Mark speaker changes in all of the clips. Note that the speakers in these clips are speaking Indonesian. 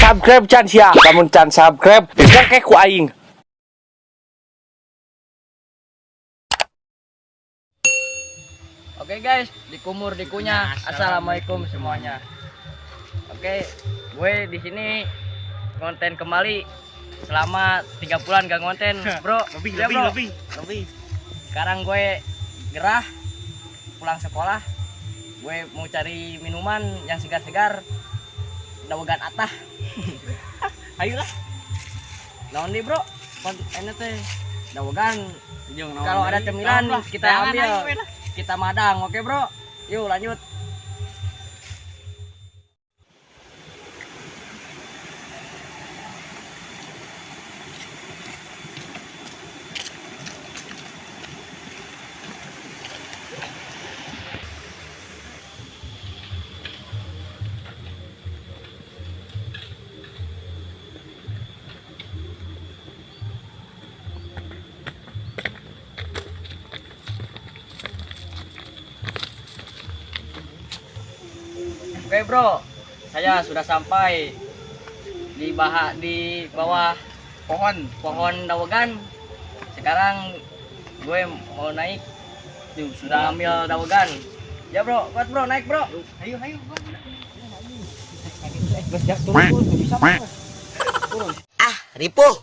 Speaker 1: subscribe can sia. Lamun can subscribe, dengke ku aing.
Speaker 2: Oke guys, dikumur dikunyah. Assalamualaikum semuanya. Oke, gue di sini konten kembali selama 3 bulan gak konten, bro. Lebih. Sekarang gue gerah pulang sekolah. Gue mau cari minuman yang segar-segar. Dawagan atah. Ayolah. Naon di bro? Konten teh dawagan. Kalau ada cemilan kita ambil. Kita madang, oke bro? Yuk lanjut. Oke bro, saya sudah sampai di bawah pohon dawagan. Sekarang gue mau naik, sudah ambil dawagan. Ya bro, kuat bro, naik bro. Ayo bro.
Speaker 3: Ripuh.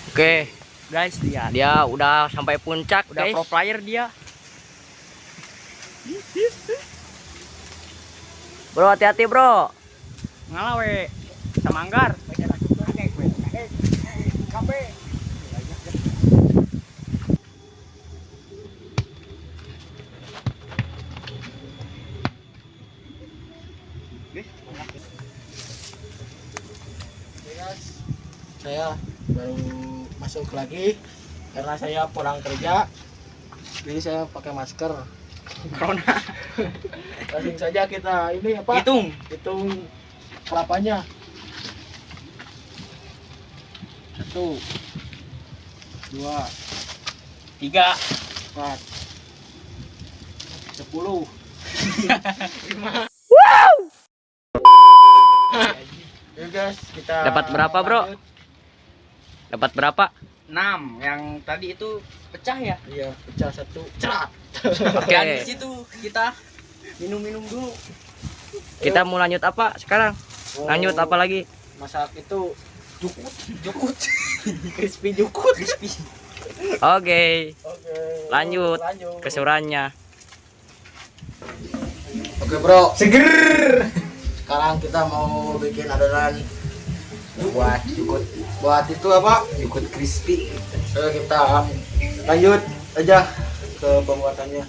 Speaker 2: Oke guys, dia udah sampai puncak, udah pro player dia. Bro, hati-hati bro.
Speaker 4: Ngalawe samanggar.
Speaker 3: Saya baru masuk lagi karena saya pulang kerja. Jadi saya pakai masker.
Speaker 4: Corona.
Speaker 3: Langsung saja kita ini apa?
Speaker 4: Hitung
Speaker 3: kelapanya. 1 2
Speaker 4: 3
Speaker 3: 4 10 Yuk guys, kita
Speaker 2: Dapat berapa bro?
Speaker 3: lanjut.
Speaker 2: Dapat berapa?
Speaker 4: 6. Yang tadi itu pecah ya.
Speaker 3: Iya, pecah 1 cerat.
Speaker 2: Oke.
Speaker 4: Dan di situ kita minum dulu.
Speaker 2: Kita mau lanjut apa sekarang? Lanjut apa lagi?
Speaker 3: Masak itu jukut crispy jukut.
Speaker 2: Oke.
Speaker 3: Oke,
Speaker 2: Lanjut kesurannya.
Speaker 3: Oke bro, seger. Sekarang kita mau bikin adonan buat jukut. Buat itu apa? Jukut crispy. Kita lanjut aja ke pembuatannya.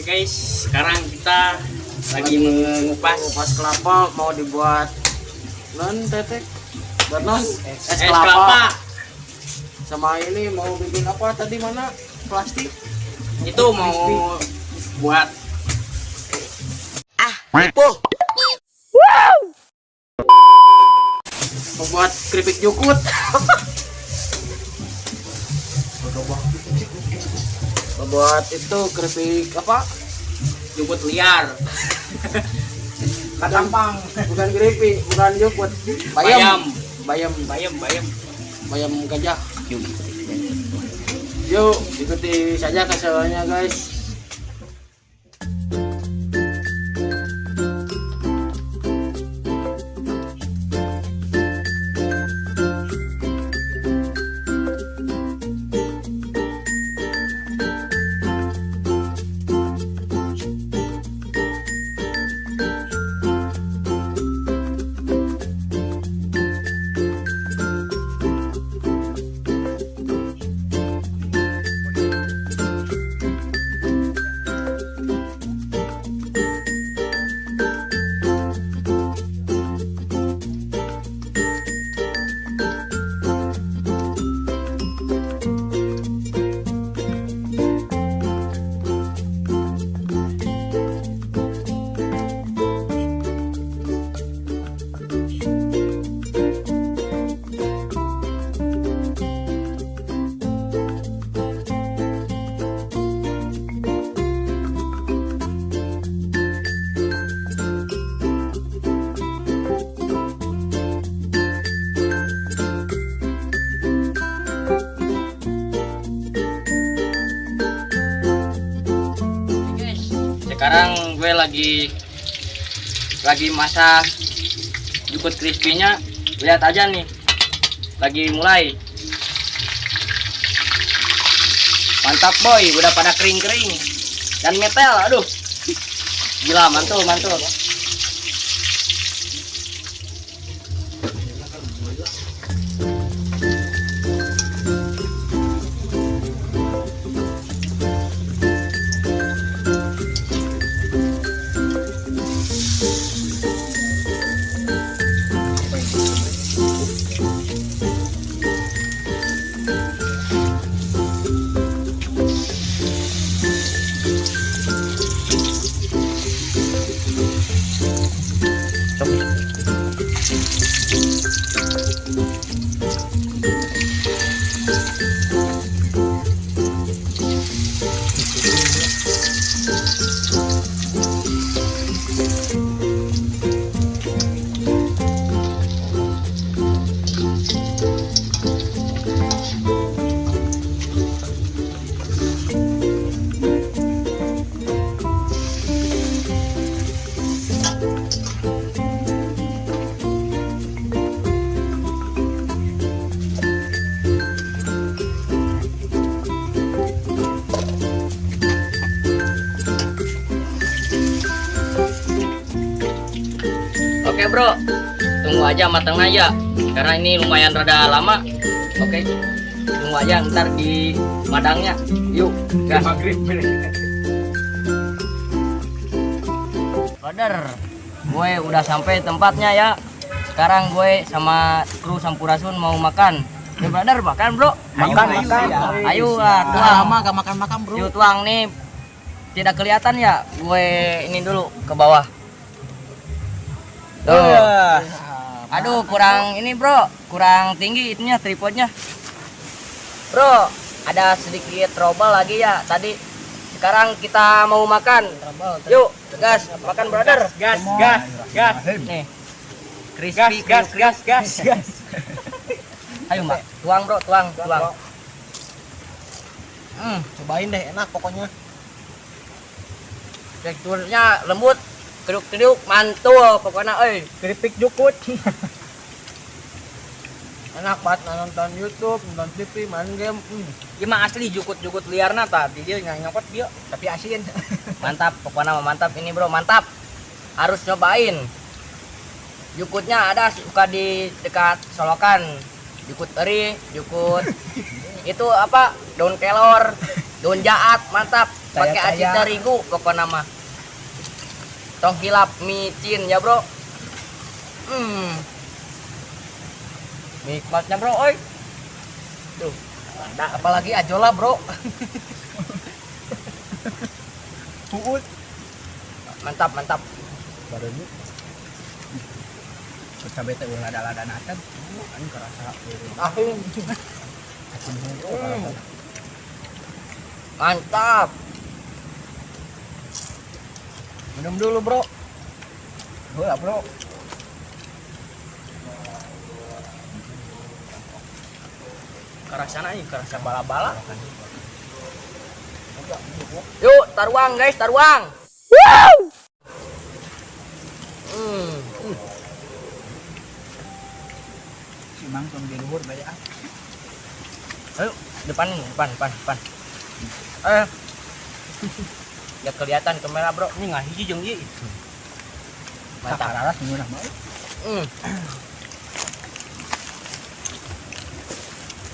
Speaker 4: Guys, sekarang kita lagi mengupas
Speaker 3: kelapa, mau dibuat non tetek buat non es
Speaker 4: kelapa.
Speaker 3: Sama ini mau bikin apa tadi, mana plastik
Speaker 4: Itu mau buat
Speaker 3: Membuat keripik jukut. Membuat itu keripik apa?
Speaker 4: Jukut liar.
Speaker 3: Katampang, bukan keripik, bukan jukut.
Speaker 4: Bayam.
Speaker 3: Bayam,
Speaker 4: Bayam.
Speaker 3: bayam gajah. Yuk, ikuti saja keseruannya guys.
Speaker 2: Sekarang gue lagi masak jukut crispy-nya. Lihat aja nih, lagi mulai. Mantap boy, udah pada kering-kering dan metel. Aduh, gila, mantul. Oke bro, tunggu aja matang aja karena ini lumayan rada lama. Oke, tunggu aja ntar di madangnya. Yuk gas. Brother, gue udah sampai tempatnya ya. Sekarang gue sama kru Sampurasun mau makan. Yuk brother, makan bro.
Speaker 3: Makan.
Speaker 2: Ayo lah, tuang.
Speaker 3: Lama gak makan bro.
Speaker 2: Yuk tuang nih. Tidak kelihatan ya. Gue ini dulu ke bawah. Tuh. Aduh, kurang ini bro, kurang tinggi itunya tripodnya. Bro, ada sedikit trouble lagi ya tadi. Sekarang kita mau makan. Yuk, gas, makan brother.
Speaker 4: Gas.
Speaker 2: Nih, crispy, gas. Ayo mbak, tuang bro, tuang.
Speaker 3: Cobain deh, enak pokoknya.
Speaker 2: Teksturnya lembut, keduk mantul pokoknya,
Speaker 3: Keripik jukut. Enak banget nonton YouTube, nonton TV, main game.
Speaker 2: Gimana asli jukut liar nata, dia nyangkot dia.
Speaker 3: Tapi asin.
Speaker 2: Mantap, pokoknya mantap ini bro, mantap. Harus nyobain. Jukutnya ada suka di dekat solokan. Jukut eri, jukut itu apa? Daun kelor, daun jaat, mantap. Pakai aci terigu pokoknya mah. Tong hilap micin ya bro. Nikmatnya bro, oi. Tuh, ada apalagi ajola bro. Mantap.
Speaker 3: baru ini. Kita bete ulah ada lada nacan. Ini kerasa.
Speaker 2: Mantap. Minum dulu, Bro.
Speaker 3: Boleh, Bro.
Speaker 2: Kerasa nih, kerasa bala-bala. Yuk, taruang guys, taruang. Wow.
Speaker 3: Si Mang di luhur banyak.
Speaker 2: Ayo, depan. Lihat kelihatan kamera, Bro. Ini nggak hiji jeung ieu. Mantap.
Speaker 3: Raras murah mau.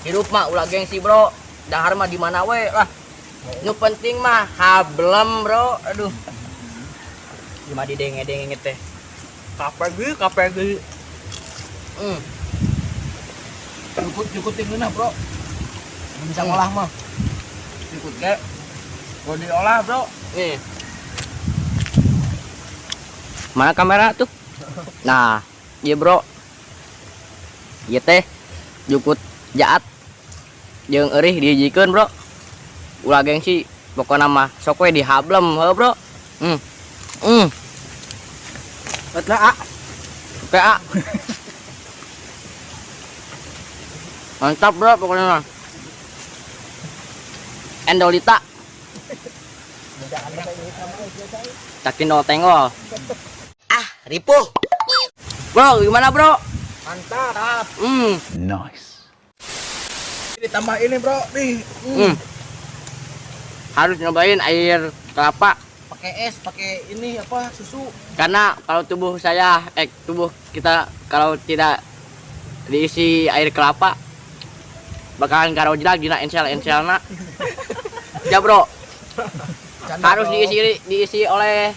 Speaker 2: Hidup mah ulah gengsi, Bro. Dahar mah di mana we lah. Nu penting mah hablem, Bro. Aduh. Cuma didenge-denge teh. Kapegi.
Speaker 3: Cukup tinggalnya, Bro. Bisa ngolah mah.
Speaker 2: Ikut ke.
Speaker 3: Gua diolah, Bro.
Speaker 2: Nih. Mana kamera tuh? Nah, iya, Bro. Iya teh. Jukut jaat. Jeung eurih dihijikeun, Bro. Ulah gengsi. Pokona mah sok we dihablem, heuh, Bro.
Speaker 3: Betul,
Speaker 2: PA. Mantap, Bro, pokoknya mah. Endolita. Cakin tengol. Ripuh. Bro, gimana, Bro?
Speaker 3: mantap.
Speaker 1: Nice.
Speaker 3: Ditambah ini, Bro. Nih.
Speaker 2: Harus nyobain air kelapa.
Speaker 3: Pakai es, pakai ini apa? Susu.
Speaker 2: Karena kalau tubuh kita kalau tidak diisi air kelapa bakalan karojlag dina ensel-enselna. Ya, Bro. Harus diisi oleh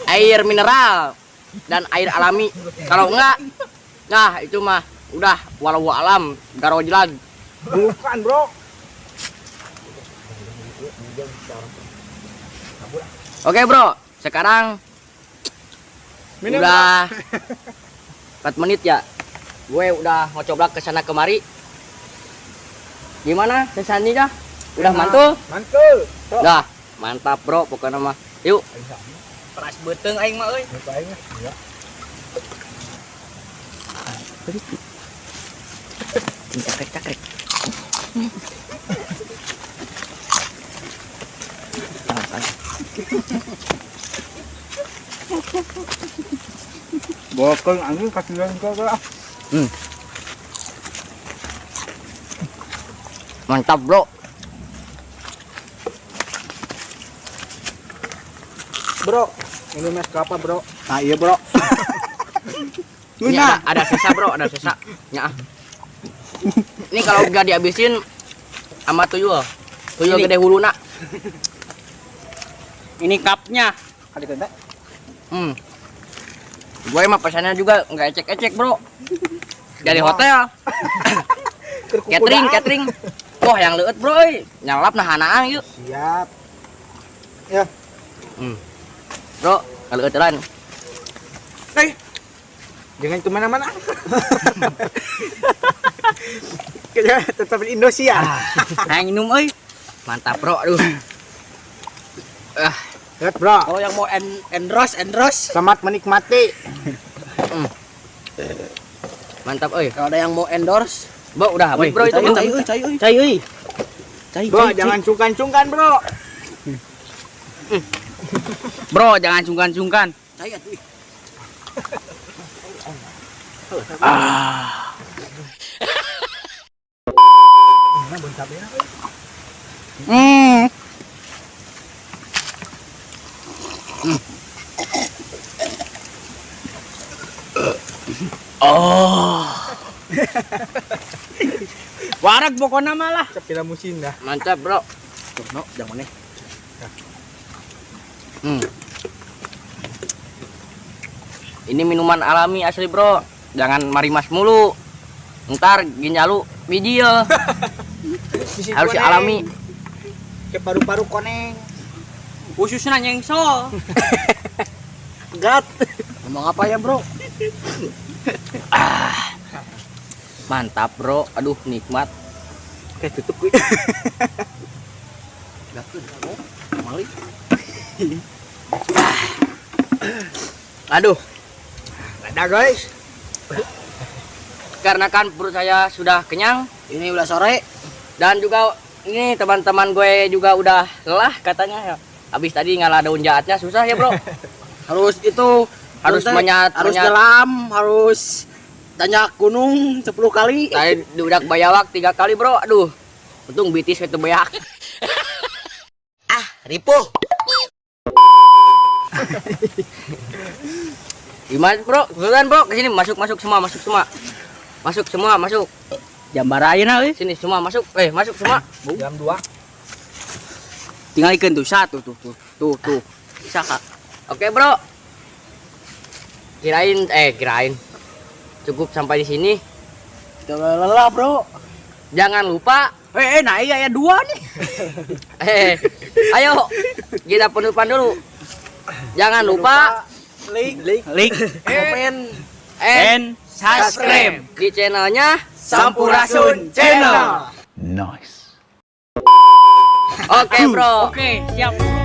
Speaker 2: air mineral dan air alami. Kalau enggak, nah itu mah udah walau alam garojlag.
Speaker 3: Bukan, Bro.
Speaker 2: Oke, Bro. Sekarang
Speaker 3: Minum,
Speaker 2: udah 4 menit ya. Gue udah ngocoblak ke sana kemari. Gimana sensasinya? Udah mantul?
Speaker 3: Mantul.
Speaker 2: Dah, mantap, Bro. Pokoknya mah. Yuk. Peras beteng aing mah euy.
Speaker 3: Iya.
Speaker 2: Cakrek.
Speaker 3: Bokong angin kasihan kok.
Speaker 2: Mantap, Bro.
Speaker 3: Bro, ini mes kelapa, Bro. Nah, iya, Bro.
Speaker 2: Ini ada sisa, Bro, ada sisa. Ya. Ini kalau nggak dihabisin sama tuyul
Speaker 4: Ini.
Speaker 2: gede huluna.
Speaker 4: Ini cupnya.
Speaker 3: Ada tenda.
Speaker 2: Gue mah pesannya juga nggak ecek-ecek, Bro. Dari hotel. Catering. Wah, yang leuet, Bro, euy. Nyalap nahanaan yuk.
Speaker 3: Siap. Ya.
Speaker 2: Bro, kalau leueutan.
Speaker 3: Jangan kemana-mana. Kita tetap di Indonesia.
Speaker 2: Yang minum, euy. Mantap, Bro. Aduh.
Speaker 3: Lihat, Bro.
Speaker 4: Kalau yang mau endros.
Speaker 3: Selamat menikmati.
Speaker 2: Mantap, euy.
Speaker 4: Kalau ada yang mau endorse,
Speaker 2: Bro, udah habis, Bro, itu.
Speaker 4: cai euy.
Speaker 3: Bro, jangan sungkan-sungkan, Bro.
Speaker 4: Bro, jangan sungkan-sungkan.
Speaker 3: Cai atuh.
Speaker 4: Warak pokoknya malah.
Speaker 3: Capira musim dah.
Speaker 2: Mantap, Bro.
Speaker 3: No, jangan nih.
Speaker 2: Ini minuman alami asli, Bro. Jangan marimas mulu. Ntar ginjalu biji ya. Harus alami.
Speaker 3: Ke paru-paru koneng.
Speaker 4: Khususnya nyengsol.
Speaker 3: Gat.
Speaker 4: Ngomong apa ya, Bro?
Speaker 2: Mantap, Bro. Aduh, nikmat.
Speaker 4: Oke, tutup gue.
Speaker 2: Gakeun, Bro. Mali. Aduh,
Speaker 4: Ada, guys.
Speaker 2: karena kan perut saya sudah kenyang
Speaker 4: Ini udah sore.
Speaker 2: dan juga ini teman-teman gue juga udah lelah katanya ya. Habis tadi ngalah daun jahatnya susah ya, Bro.
Speaker 4: Harus
Speaker 2: Harus
Speaker 4: harus nyelam, harus tanya gunung 10 kali.
Speaker 2: Tadi diudak bayawak 3 kali, Bro. Aduh. Untung bitis itu beyak.
Speaker 4: Ripuh.
Speaker 2: Gimana, Bro? Kesulitan, Bro. Ke sini masuk semua. Masuk semua, masuk.
Speaker 4: Jambar ayeuna euy.
Speaker 2: Sini semua masuk. Masuk semua.
Speaker 3: Jam 2.
Speaker 2: Tinggal ikan tuh satu tuh. Bisa, Kak. Oke, Bro. Kirain. Cukup sampai di sini.
Speaker 4: Udah lelah, Bro.
Speaker 2: Jangan lupa
Speaker 4: Nah iya ya 2 nih.
Speaker 2: ayo kita penutupan dulu. Jangan lupa
Speaker 4: Like, komen,
Speaker 2: and subscribe di channelnya
Speaker 4: Sampurasun Channel.
Speaker 1: Nice.
Speaker 2: Oke, Bro.
Speaker 4: Oke, siap.